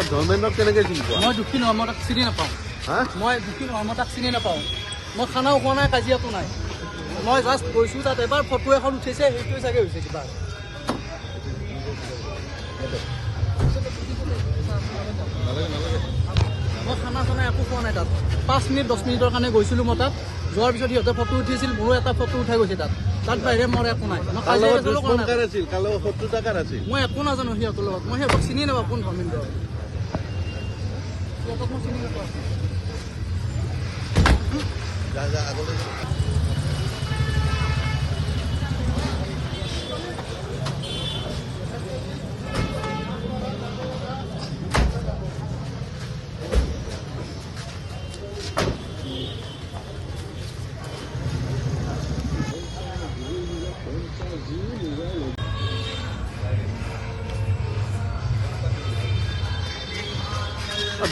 ধৰ্মেন্দ্ৰক কেনেকৈ চিনি পোৱা? মই দুখী নহয়, মই তাক চিনি নাপাওঁ। মই দুখী নহয়, মই তাক চিনি নাপাওঁ। মই খানাও খোৱা নাই, কাজিয়াটো নাই। মই জাষ্ট গৈছোঁ তাত এবাৰ ফটো এখন উঠিছে, সেইটোৱে চাগে হৈছে কিবা। মই খানা চানা একো খোৱা নাই তাত। 5 মিনিট 10 মিনিটৰ কাৰণে গৈছিলোঁ মই তাত। যোৱাৰ পিছত সিহঁতে ফটো উঠিছিল, মোৰো এটা ফটো উঠাই গৈছে তাত বাহিৰে মোৰ একো নাই। মই কাজিয়া মই একো নাজানো সিহঁতৰ লগত। মই সিহঁতক চিনি নাপাওঁ কোন ধৰ্মেন্দ্ৰ। সিহঁতক মই চিনি নাপাওঁ।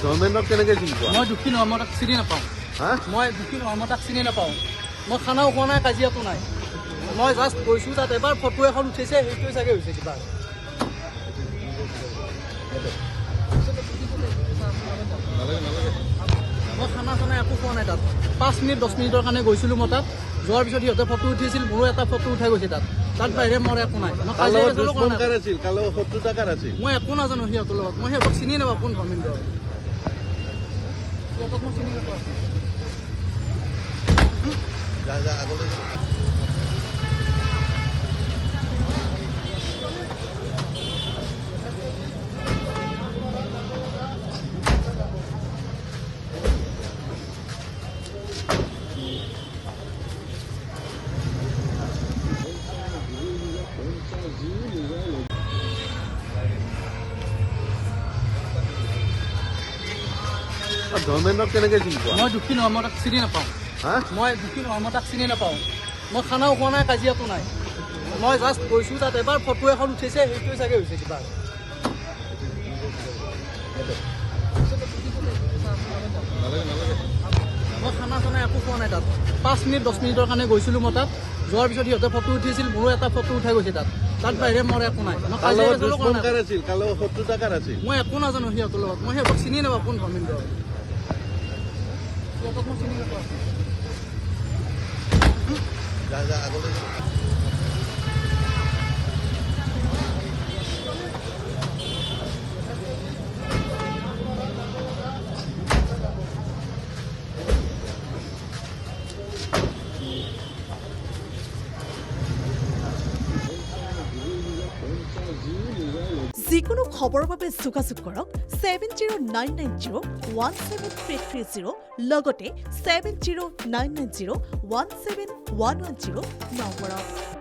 ধৰ্মেন্দ্ৰক কেনেকৈ চিনি পোৱা? মই দুখী নহয়, মই তাক চিনি নাপাওঁ। মই দুখী নহয়, মই তাক চিনি নাপাওঁ। মই খানাও খোৱা নাই, কাজিয়াটো নাই। মই জাষ্ট গৈছোঁ তাত এবাৰ ফটো এখন উঠিছে, সেইটোৱে চাগে হৈছে কিবা। মই খানা চানা একো খোৱা নাই তাত। 5 মিনিট 10 মিনিটৰ কাৰণে গৈছিলোঁ মই তাত। যোৱাৰ পিছত সিহঁতে ফটো উঠিছিল, মোৰো এটা ফটো উঠাই গৈছে তাত বাহিৰে মোৰ একো নাই। মই একো নাজানো সিহঁতৰ লগত। মই সিহঁতক চিনি নাপাওঁ কোন ধৰ্মেন্দ্ৰ। সিহঁতক মই চিনি নাপাওঁ। ধৰ্মেন্দ্ৰক কেনেকৈ চিনি পোৱা? মই দুখী নহয়, মই তাক চিনি নাপাওঁ। মই দুখী নহয়, মই তাক চিনি নাপাওঁ। মই খানাও খোৱা নাই, কাজিয়াটো নাই। মই জাষ্ট গৈছোঁ তাত এবাৰ ফটো এখন উঠিছে, সেইটোৱে চাগে হৈছে কিবা। মই খানা চানা একো খোৱা নাই তাত। 5 মিনিট 10 মিনিটৰ কাৰণে গৈছিলোঁ মই তাত। যোৱাৰ পিছত সিহঁতে ফটো উঠিছিল, মোৰো এটা ফটো উঠাই গৈছে তাত বাহিৰে মোৰ একো নাই। মই একো নাজানো সিহঁতৰ লগত। মই সিহঁতক চিনি নাপাওঁ কোন ধৰ্মেন্দ্ৰ। সিহঁতক মই চিনি নাপাওঁ। যিকোনো খবৰৰ বাবে যোগাযোগ কৰক 7099017330 লগতে 7099017110 নম্বৰত।